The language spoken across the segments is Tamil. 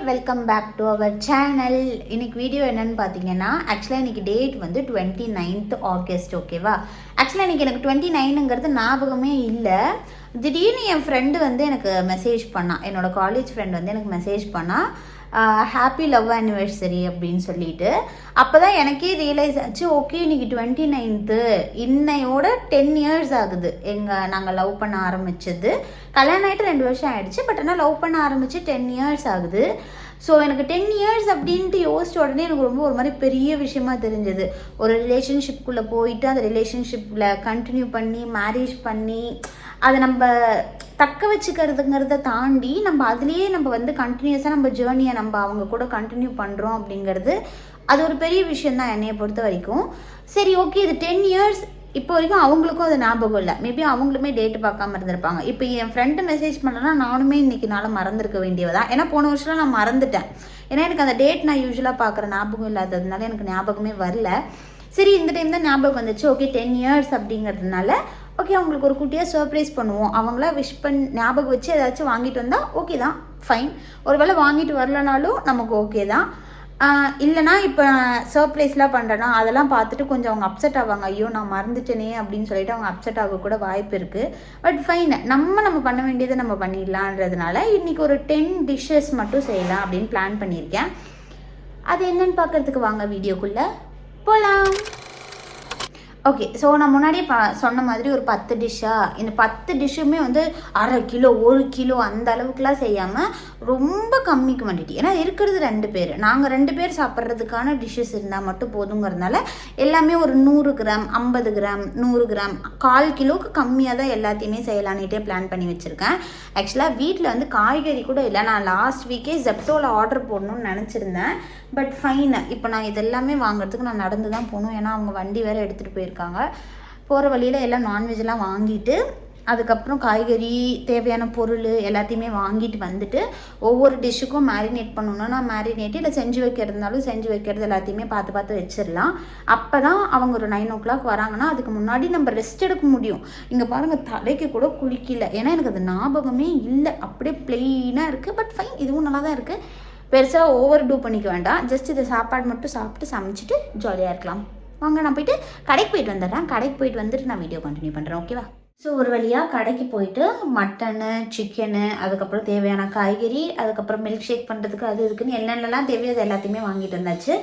Welcome back to our channel. இன்னைக்கு வீடியோ என்னன்னு பார்த்தீங்கன்னா, ஆக்சுவலாக இன்னைக்கு டேட் வந்து 29th ஆகஸ்ட். ஓகேவா? ஆக்சுவலாக இன்னைக்கு எனக்கு 29ங்கிறது ஞாபகமே இல்லை. திடீர்னு என் ஃப்ரெண்டு வந்து எனக்கு மெசேஜ் பண்ணான். என்னோட காலேஜ் ஃப்ரெண்ட் வந்து எனக்கு மெசேஜ் பண்ணால் ஹாப்பி லவ் ஆனிவர்சரி அப்படின்னு சொல்லிட்டு, அப்போ தான் எனக்கே ரியலைஸ் ஆச்சு, ஓகே இன்னைக்கு 29th, இன்னையோட 10 years ஆகுது நாங்கள் லவ் பண்ண ஆரம்பிச்சது. கல்யாணம் ஆகிட்டு 2 வருஷம் ஆயிடுச்சு, பட் ஆனால் லவ் பண்ண ஆரம்பிச்சு 10 years ஆகுது. ஸோ எனக்கு 10 years அப்படின்ட்டு யோசிச்ச உடனே எனக்கு ரொம்ப ஒரு மாதிரி பெரிய விஷயமா தெரிஞ்சது. ஒரு ரிலேஷன்ஷிப்குள்ளே போயிட்டு அந்த ரிலேஷன்ஷிப்பில் கண்டினியூ பண்ணி மேரேஜ் பண்ணி அதை நம்ம தக்க வச்சுக்கிறதுங்கிறத தாண்டி நம்ம அதுலேயே நம்ம வந்து கண்டினியூஸாக நம்ம ஜேர்னியை நம்ம அவங்க கூட கண்டினியூ பண்ணுறோம் அப்படிங்கிறது அது ஒரு பெரிய விஷயந்தான் என்னையை பொறுத்த வரைக்கும். சரி, ஓகே, இது 10 years இப்போ வரைக்கும் அவங்களுக்கும் அது ஞாபகம் இல்லை. மேபி அவங்களுமே டேட்டு பார்க்காம இருந்திருப்பாங்க. இப்போ என் ஃப்ரெண்டு மெசேஜ் பண்ணனா நானுமே இன்னைக்கு நாள் மறந்துருக்க வேண்டியதான். ஏன்னா போன வருஷம்லாம் நான் மறந்துட்டேன். ஏன்னா எனக்கு அந்த டேட் நான் யூஸ்வலாக பார்க்குற ஞாபகம் இல்லாததுனால எனக்கு ஞாபகமே வரல. சரி, இந்த டைம் தான் ஞாபகம் வந்துச்சு. ஓகே 10 years அப்படிங்கிறதுனால ஓகே அவங்களுக்கு ஒரு குட்டியாக சர்ப்ரைஸ் பண்ணுவோம். அவங்கள விஷ் ஞாபகம் வச்சு ஏதாச்சும் வாங்கிட்டு வந்தால் ஓகே தான், ஃபைன். ஒரு வேளை வாங்கிட்டு வரலனாலும் நமக்கு ஓகே தான். இல்லைனா இப்போ சர்ப்ரைஸ்லாம் பண்ணுறேன்னா அதெல்லாம் பார்த்துட்டு கொஞ்சம் அவங்க அப்செட் ஆவாங்க. ஐயோ நான் மறந்துட்டேனே அப்படின்னு சொல்லிட்டு அவங்க அப்செட் ஆக கூட வாய்ப்பு இருக்குது. பட் ஃபைன், நம்ம பண்ண வேண்டியதை நம்ம பண்ணிடலான்றதுனால இன்றைக்கி ஒரு 10 dishes மட்டும் செய்யலாம் அப்படின்னு பிளான் பண்ணியிருக்கேன். அது என்னன்னு பார்க்குறதுக்கு வாங்க வீடியோக்குள்ளே போகலாம். ஓகே, ஸோ நான் முன்னாடியே சொன்ன மாதிரி ஒரு 10 டிஷ்ஷாக, இந்த 10 டிஷ்ஷுமே வந்து 1/2 கிலோ 1 கிலோ அந்த அளவுக்குலாம் செய்யாமல் ரொம்ப கம்மி குவான்டிட்டி. ஏன்னா இருக்கிறது 2 பேர், நாங்கள் 2 பேர் சாப்பிட்றதுக்கான டிஷ்ஷஸ் இருந்தால் மட்டும் போதுங்கிறதுனால எல்லாமே ஒரு 100 கிராம் 50 கிராம் 100 கிராம் 1/4 கிலோவுக்கு கம்மியாக தான் எல்லாத்தையுமே செய்யலான்னுட்டே பிளான் பண்ணி வச்சுருக்கேன். ஆக்சுவலாக வீட்டில் வந்து காய்கறி கூட இல்லை. நான் லாஸ்ட் வீக்கே ஜெப்டோவில் ஆர்டர் போடணும்னு நினச்சிருந்தேன். பட் ஃபைன், இப்போ நான் இதெல்லாமே வாங்குறதுக்கு நான் நடந்து தான் போகணும். ஏன்னா அவங்க வண்டி வேறு எடுத்துகிட்டு போயிருக்காங்க. போகிற வழியில் எல்லாம் நான்வெஜ்லாம் வாங்கிட்டு அதுக்கப்புறம் காய்கறி தேவையான பொருள் எல்லாத்தையுமே வாங்கிட்டு வந்துட்டு ஒவ்வொரு டிஷ்ஷுக்கும் மேரினேட் பண்ணணுன்னா மேரினேட்டு, இல்லை செஞ்சு வைக்கிறதுனாலும் செஞ்சு வைக்கிறது எல்லாத்தையுமே பார்த்து வச்சிடலாம். அப்போ தான் அவங்க ஒரு 9 o'clock வராங்கன்னா அதுக்கு முன்னாடி நம்ம ரெஸ்ட் எடுக்க முடியும். இங்கே பாருங்கள், தலைக்கு கூட குளிக்கல. ஏன்னா எனக்கு அது ஞாபகமே இல்லை, அப்படியே பிளெயினாக இருக்குது. பட் ஃபைன், இதுவும் நல்லா தான் இருக்குது. பெருசாக ஓவர் டூ பண்ணிக்க வேண்டாம். ஜஸ்ட் இதை சாப்பாடு மட்டும் சாப்பிட்டு சமைச்சிட்டு ஜாலியாக இருக்கலாம். வாங்க, நான் போயிட்டு கடைக்கு போயிட்டு வந்துடுறேன். கடைக்கு போயிட்டு வந்துட்டு நான் வீடியோ கண்டினியூ பண்ணுறேன். ஓகேவா? ஸோ ஒரு வழியாக கடைக்கு போயிட்டு மட்டனு சிக்கனு அதுக்கப்புறம் தேவையான காய்கறி அதுக்கப்புறம் மில்க் ஷேக் பண்ணுறதுக்கு அது இதுக்குன்னு என்னென்னலாம் தேவையோ அது எல்லாத்தையுமே வாங்கிட்டு வந்தாச்சு.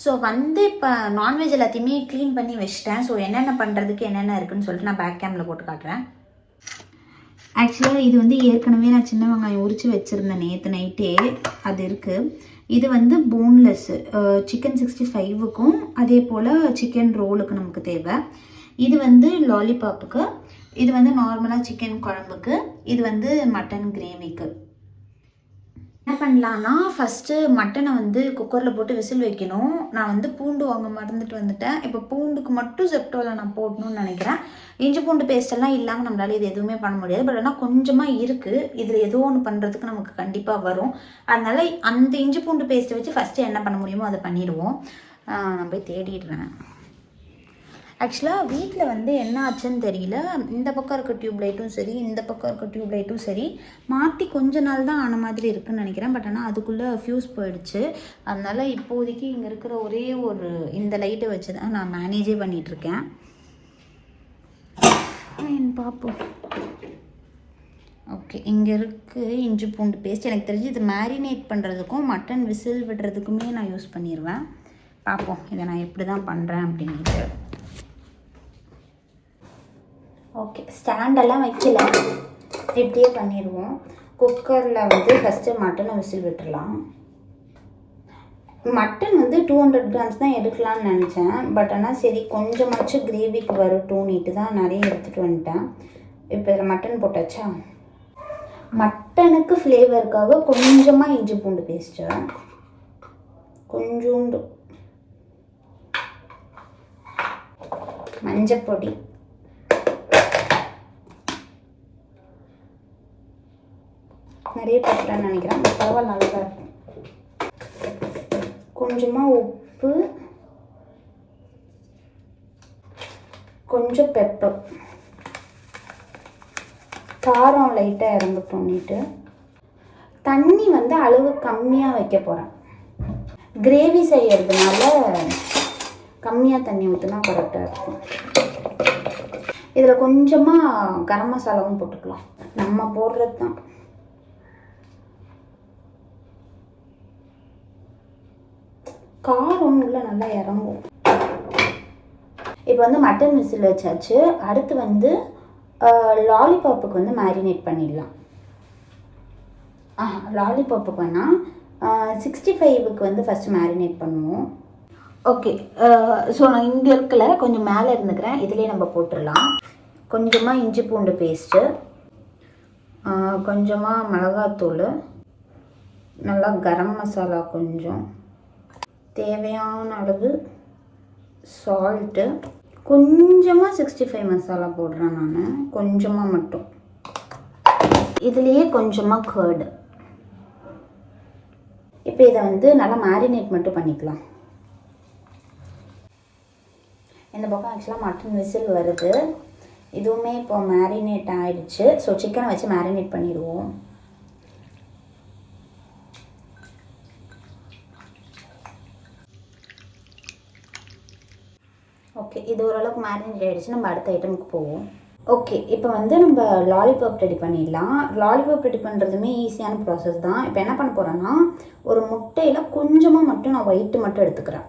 ஸோ வந்து இப்போ நான்வெஜ் எல்லாத்தையுமே க்ளீன் பண்ணி வச்சுட்டேன். ஸோ என்னென்ன பண்ணுறதுக்கு என்னென்ன இருக்குதுன்னு சொல்லிட்டு நான் பேக் கேமில் போட்டு காட்டுறேன். ஆக்சுவலாக இது வந்து ஏற்கனவே நான் சின்ன வெங்காயம் உரித்து வச்சுருந்தேன் நேற்று நைட்டே, அது இருக்குது. இது வந்து போன்லெஸ்ஸு சிக்கன் 65க்கும் அதே போல் சிக்கன் ரோலுக்கு நமக்கு தேவை. இது வந்து லாலிபாப்புக்கு, இது வந்து நார்மலாக சிக்கன் குழம்புக்கு, இது வந்து மட்டன் கிரேவிக்கு. என்ன பண்ணலான்னா ஃபஸ்ட்டு மட்டனை வந்து குக்கரில் போட்டு விசில் வைக்கணும். நான் வந்து பூண்டு வாங்க மறந்துட்டு வந்துட்டேன். இப்போ பூண்டுக்கு மட்டும் ஜெப்டோவில் நான் போடணும்னு நினைக்கிறேன். இஞ்சி பூண்டு பேஸ்டெல்லாம் இல்லாமல் நம்மளால இது எதுவுமே பண்ண முடியாது. பட் ஆனால் கொஞ்சமாக இருக்குது, இதில் ஏதோ ஒன்று பண்ணுறதுக்கு நமக்கு கண்டிப்பாக வரும். அதனால் அந்த இஞ்சி பூண்டு பேஸ்ட்டை வச்சு ஃபஸ்ட்டு என்ன பண்ண முடியுமோ அதை பண்ணிடுவோம். நான் போய் தேடிடுறேன். ஆக்சுவலாக வீட்டில் வந்து என்ன ஆச்சுன்னு தெரியல, இந்த பக்கம் இருக்க டியூப்லைட்டும் சரி இந்த பக்கம் இருக்க டியூப்லைட்டும் சரி மாற்றி கொஞ்ச நாள் தான் ஆன மாதிரி இருக்குதுன்னு நினைக்கிறேன். பட் ஆனால் அதுக்குள்ளே ஃப்யூஸ் போயிடுச்சு. அதனால் இப்போதைக்கு இங்கே இருக்கிற ஒரே ஒரு இந்த லைட்டை வச்சு தான் நான் மேனேஜே பண்ணிகிட்ருக்கேன். பார்ப்போம். ஓகே, இங்கே இருக்குது இஞ்சி பூண்டு பேஸ்ட். எனக்கு தெரிஞ்சு இது மேரினேட் பண்ணுறதுக்கும் மட்டன் விசில் விடுறதுக்குமே நான் யூஸ் பண்ணிடுவேன். பார்ப்போம் இதை நான் எப்படி தான் பண்ணுறேன் அப்படின்ட்டு. ஓகே, ஸ்டாண்டெல்லாம் வைக்கல, இப்படியே பண்ணிடுவோம். குக்கரில் வந்து ஃபஸ்ட்டு மட்டனை விசில் விட்டுடலாம். மட்டன் வந்து 200 grams தான் எடுக்கலான்னு நினச்சேன். பட் ஆனால் சரி கொஞ்சமாச்சும் கிரேவிக்கு வரட்டும்னுட்டு தான் நிறைய எடுத்துகிட்டு வந்துட்டேன். இப்போ இதில் மட்டன் போட்டாச்சா, மட்டனுக்கு ஃப்ளேவருக்காக கொஞ்சமாக இஞ்சி பூண்டு பேஸ்ட்டு, கொஞ்சோண்டு மஞ்சப்பொடி, நிறைய போட்டுட்டேன்னு நினைக்கிறேன். பரவாயில்ல, நல்லா இருக்கும். கொஞ்சமாக உப்பு, கொஞ்சம் பெப்பர், காரம் லைட்டாக இறங்கட்டோன்னிட்டு தண்ணி வந்து அளவு கம்மியாக வைக்க போகிறேன். கிரேவி செய்யறதுனால கம்மியாக தண்ணி ஊற்றினா கரெக்டாக இருக்கும். இதில் கொஞ்சமாக கரம் மசாலாவும் போட்டுக்கலாம். நம்ம போடுறது தான். காரம் உள்ள நல்லா இறங்கும். இப்போ வந்து மட்டன் விசில் வச்சாச்சு. அடுத்து வந்து லாலிபாப்புக்கு வந்து மேரினேட் பண்ணிடலாம். லாலிபாப்புக்கு வேணால் 65க்கு வந்து ஃபஸ்ட்டு மேரினேட் பண்ணுவோம். ஓகே, ஸோ நான் இங்கே இருக்கல, கொஞ்சம் மேலே இருந்துக்கிறேன். இதிலே நம்ம போட்டுடலாம். கொஞ்சமாக இஞ்சி பூண்டு பேஸ்ட்டு, கொஞ்சமாக மிளகாத்தூள், நல்லா கரம் மசாலா, கொஞ்சம் தேவையான அளவு சால்ட்டு, கொஞ்சமாக 65 மசாலா போடுறேன் நான், கொஞ்சமாக மட்டும். இதுலேயே கொஞ்சமாக கர்டு. இப்போ இதை வந்து நல்லா மேரினேட் மட்டும் பண்ணிக்கலாம். இந்த பக்கம் ஆக்சுவலாக மட்டன் விசில் வருது. இதுவுமே இப்போ மேரினேட் ஆகிடுச்சு. ஸோ சிக்கனை வச்சு மேரினேட் பண்ணிடுவோம். ஓகே, இது ஓரளவுக்கு மேரினேட் ஆகிடுச்சு. நம்ம அடுத்த ஐட்டமுக்கு போவோம். ஓகே, இப்போ வந்து நம்ம லாலிபாப் ரெடி பண்ணிடலாம். லாலிபாப் ரெடி பண்ணுறதுமே ஈஸியான ப்ராசஸ் தான். இப்போ என்ன பண்ண போகிறேன்னா, ஒரு முட்டையில் கொஞ்சமாக மட்டும் நான் ஒயிட்டு மட்டும் எடுத்துக்கிறேன்.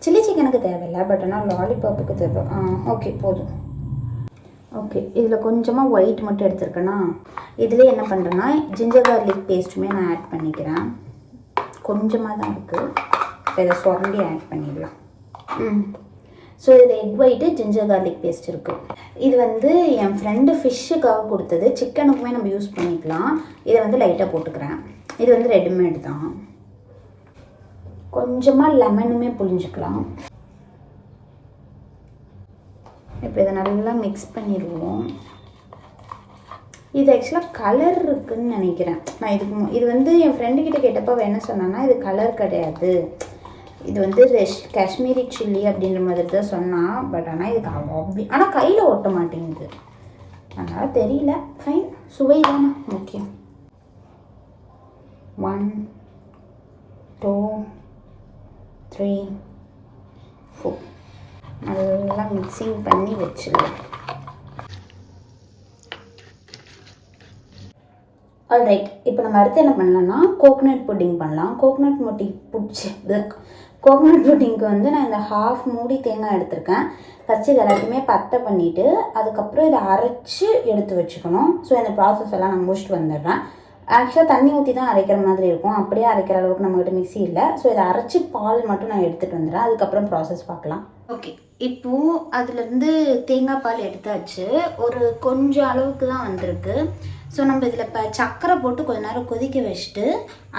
சில்லி சிக்கனுக்கு தேவையில்லை, பட் ஆனால் லாலிபாப்புக்கு தேவை. ஓகே, போதும். ஓகே, இதில் கொஞ்சமாக ஒயிட் மட்டும் எடுத்துருக்கேன்னா, இதில் என்ன பண்ணுறேன்னா ஜிஞ்சர் கார்லிக் பேஸ்ட்டுமே நான் ஆட் பண்ணிக்கிறேன். கொஞ்சமாக தான் இருக்குது. இப்போ இதை சுரண்டி ஆட் பண்ணிடலாம். ஸோ இதில் egg white, ginger garlic paste இருக்குது. இது வந்து என் ஃப்ரெண்டு ஃபிஷ்ஷுக்காக கொடுத்தது. சிக்கனுக்குமே நம்ம யூஸ் பண்ணிக்கலாம். இதை வந்து லைட்டாக போட்டுக்கிறேன். இது வந்து ரெடிமேட் தான். கொஞ்சமாக லெமனுமே புழிஞ்சிக்கலாம். இப்போ இதை நல்லா மிக்ஸ் பண்ணிடுவோம். இது ஆக்சுவலாக கலர் இருக்குதுன்னு நினைக்கிறேன். நான் இது வந்து என் ஃப்ரெண்டுக்கிட்ட கேட்டப்போ என்ன சொன்னான்னா, இது கலர் கிடையாது, இது வந்து காஷ்மீரி சில்லி அப்படின்ற மாதிரி தான் சொன்னான். பட் ஆனால் இதுக்கு ஆனால் கையில் ஒட்ட மாட்டேங்குது, அதனால் தெரியல. ஃபைன், சுவை தானே முக்கியம். 1 2 3 4 நல்லா மிக்சிங் பண்ணி வச்சிடலாம். ஆல்ரைட், இப்போ நம்ம அடுத்து என்ன பண்ணலாம்னா கோகோனட் புட்டிங் பண்ணலாம். கோகோனட் புட்டிங்க்கு வந்து நான் இந்த 1/2 மூடி தேங்காய் எடுத்திருக்கேன். ஃபஸ்ட்டு இது எல்லாத்தையுமே பத்தை பண்ணிவிட்டு அதுக்கப்புறம் இதை அரைச்சி எடுத்து வச்சுக்கணும். ஸோ இந்த ப்ராசஸ் எல்லாம் நான் முடிச்சுட்டு வந்துடுறேன். ஆக்சுவலாக தண்ணி ஊற்றி தான் அரைக்கிற மாதிரி இருக்கும். அப்படியே அரைக்கிற அளவுக்கு நம்மகிட்ட மிக்ஸி இல்லை. ஸோ இதை அரைச்சி பால் மட்டும் நான் எடுத்துகிட்டு வந்துடுறேன். அதுக்கப்புறம் ப்ராசஸ் பார்க்கலாம். ஓகே, இப்போது அதுலேருந்து தேங்காய் பால் எடுத்தாச்சு. ஒரு கொஞ்சம் அளவுக்கு தான் வந்திருக்கு. ஸோ நம்ம இதில் இப்போ சர்க்கரை போட்டு கொஞ்ச நேரம் கொதிக்க வச்சுட்டு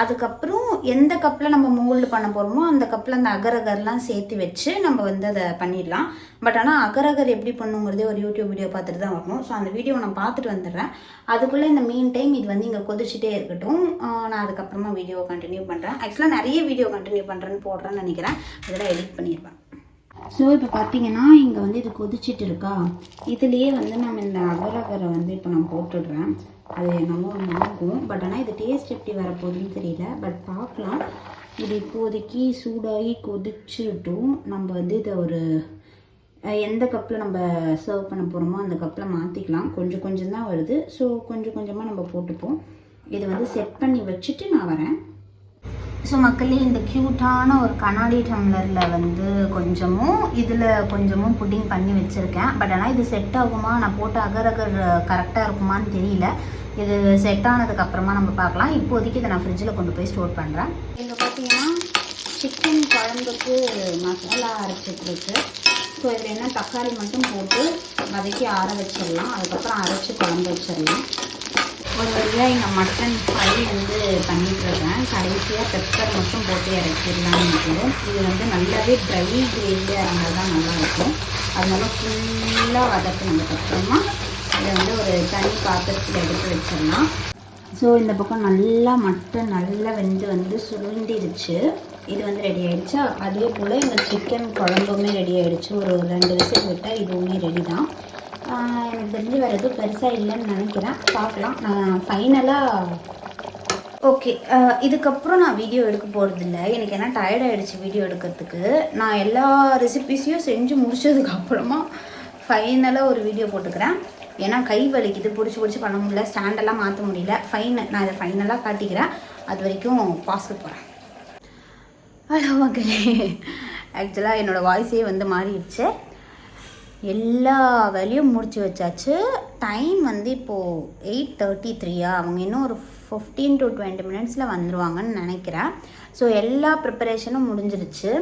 அதுக்கப்புறம் எந்த கப்பில் நம்ம மோல்டு பண்ண போகிறோமோ அந்த கப்பில் அந்த அகரகர்லாம் சேர்த்து வச்சு நம்ம வந்து அதை பண்ணிடலாம். பட் ஆனால் அகரகர் எப்படி பண்ணுங்கிறதே ஒரு யூடியூப் வீடியோ பார்த்துட்டு தான் வரணும். ஸோ அந்த வீடியோ நான் பார்த்துட்டு வந்துடுறேன். அதுக்குள்ளே இந்த மீன் டைம் இது வந்து இங்கே கொதிச்சுட்டே இருக்கட்டும். நான் அதுக்கப்புறமா வீடியோவை கண்டினியூ பண்ணுறேன். ஆக்சுவலாக நிறைய வீடியோ கண்டினியூ பண்ணுறேன்னு போடுறேன்னு நினைக்கிறேன். இதெல்லாம் எடிட் பண்ணிடுவேன். ஸோ இப்போ பார்த்தீங்கன்னா இங்கே வந்து இது கொதிச்சுட்டு இருக்கா. இதுலேயே வந்து நம்ம இந்த அகரகரை வந்து இப்போ நான் போட்டுடுறேன். அது என்னமோ ஆகும். பட் ஆனால் இது டேஸ்ட் எப்படி வரப்போகுதுன்னு தெரியல. பட் பார்க்கலாம். இது இப்போதைக்கு சூடாகி கொதிச்சுட்டும் நம்ம வந்து இதை ஒரு எந்த கப்பில் நம்ம சர்வ் பண்ண போகிறோமோ அந்த கப்பில் மாற்றிக்கலாம். கொஞ்சம் கொஞ்சம் தான் வருது. ஸோ கொஞ்சம் கொஞ்சமாக நம்ம போட்டுப்போம். இதை வந்து செட் பண்ணி வச்சுட்டு நான் வரேன். ஸோ மக்களே, இந்த க்யூட்டான ஒரு கண்ணாடி டம்ளரில் வந்து கொஞ்சமும் இதில் கொஞ்சமும் புட்டிங் பண்ணி வச்சுருக்கேன். பட் ஆனால் இது செட் ஆகுமா, நான் போட்ட அகரகர் கரெக்டாக இருக்குமான்னு தெரியல. இது செட் ஆனதுக்கப்புறமா நம்ம பார்க்கலாம். இப்போதைக்கு இதை நான் ஃப்ரிட்ஜில் கொண்டு போய் ஸ்டோர் பண்ணுறேன். இங்கே பார்த்தீங்கன்னா சிக்கன் குழம்புக்கு மசாலா அரைச்சிட்ருக்கு. ஸோ இதில் என்ன தக்காளி மட்டும் போட்டு வதக்கி ஆற வச்சிடலாம். அதுக்கப்புறம் அரைச்சி குழம்பு வச்சிடலாம். ஒரு வழியாக இங்கே மட்டன் ஃப்ரை வந்து பண்ணிட்டுருக்கேன். கடைசியாக பெப்பர் மட்டும் போட்டு இறக்கிடலான்னு நினைக்கிறேன். இது வந்து நல்லாவே ட்ரை கிரேவியாக இருந்தால் தான் நல்லாயிருக்கும். அதனால ஃபுல்லாக வதக்கினதுக்கப்புறமா இதை வந்து ஒரு தனி பாத்திரத்தில் எடுத்து வச்சிடலாம். ஸோ இந்த பக்கம் நல்லா மட்டன் நல்லா வந்து சுருண்டிருச்சு. இது வந்து ரெடி ஆகிடுச்சு. அதே போல் இந்த சிக்கன் குழம்புமே ரெடி ஆகிடுச்சு. ஒரு 2 விசில் விட்டால் இதுவுமே ரெடி தான். எனக்கு தெரிஞ்சு வேறு எதுவும் பெருசாக இல்லைன்னு நினைக்கிறேன். பார்க்கலாம். நான் ஃபைனலாக ஓகே. இதுக்கப்புறம் நான் வீடியோ எடுக்க போகிறதில்ல. எனக்கு என்ன டயர்ட் ஆகிடுச்சு வீடியோ எடுக்கிறதுக்கு. நான் எல்லா ரெசிபீஸையும் செஞ்சு முடிச்சதுக்கப்புறமா ஃபைனலாக ஒரு வீடியோ போட்டுக்கிறேன். ஏன்னா கை வலிக்குது, பிடிச்சி பண்ண முடியல, ஸ்டாண்டெல்லாம் மாற்ற முடியல. நான் இதை ஃபைனலாக காட்டிக்கிறேன். அது வரைக்கும் பாஸ்க்கு போகிறேன். ஹலோ மக்களே, ஆக்சுவலாக என்னோடய வாய்ஸே வந்து மாறிடுச்சு. எல்லா வேலையும் முடிச்சு வச்சாச்சு. டைம் வந்து இப்போது 8:33. அவங்க இன்னும் ஒரு 15 to 20 மினிட்ஸில் வந்துடுவாங்கன்னு நினைக்கிறேன். ஸோ எல்லா ப்ரிப்பரேஷனும் முடிஞ்சிருச்சு.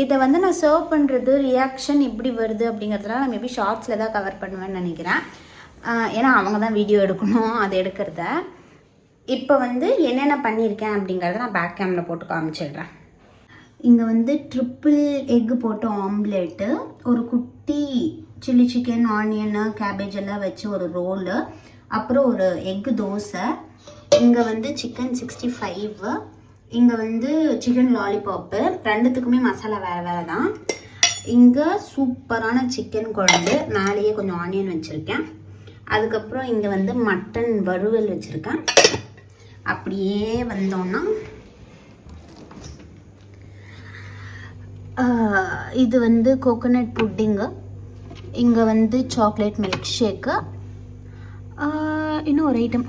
இதை வந்து நான் சர்வ் பண்ணுறது ரியாக்ஷன் எப்படி வருது அப்படிங்கிறதுனால நான் மேபி ஷார்ட்ஸில் தான் கவர் பண்ணுவேன்னு நினைக்கிறேன். ஏன்னா அவங்க தான் வீடியோ எடுக்கணும், அதை எடுக்கிறத. இப்போ வந்து என்னென்ன பண்ணியிருக்கேன் அப்படிங்கிறத நான் பேக் கேமில் போட்டு காமிச்சிடுறேன். இங்கே வந்து ட்ரிப்பிள் எக்கு போட்டு ஆம்லேட்டு, ஒரு குட்டி சில்லி சிக்கன், ஆனியனு, கேபேஜ் எல்லாம் வச்சு ஒரு ரோலு, அப்புறம் ஒரு எக்கு தோசை. இங்கே வந்து சிக்கன் 65, இங்கே வந்து சிக்கன் லாலிபாப்பு. ரெண்டுத்துக்குமே மசாலா வேறு வேறு தான். இங்கே சூப்பரான சிக்கன் குழம்பு, மேலேயே கொஞ்சம் ஆனியன் வச்சுருக்கேன். அதுக்கப்புறம் இங்கே வந்து மட்டன் வறுவல் வச்சுருக்கேன். அப்படியே வந்தோன்னா இது வந்து கோகோனட் புட்டிங்கு, இங்கே வந்து சாக்லேட் மில்க் ஷேக்கு, இன்னும் ஒரு ஐட்டம்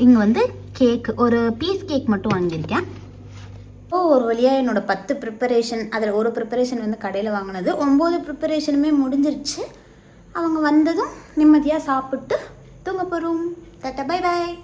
இங்கே வந்து கேக்கு, ஒரு பீஸ் கேக் மட்டும் வாங்கியிருக்கேன். ஒரு வழியாக என்னோடய 10 ப்ரிப்பரேஷன், அதில் ஒரு ப்ரிப்பரேஷன் வந்து கடையில் வாங்கினது, 9 ப்ரிப்பரேஷனுமே முடிஞ்சிருச்சு. அவங்க வந்ததும் நிம்மதியாக சாப்பிட்டு தூங்க போகிறோம். Tata, bye bye.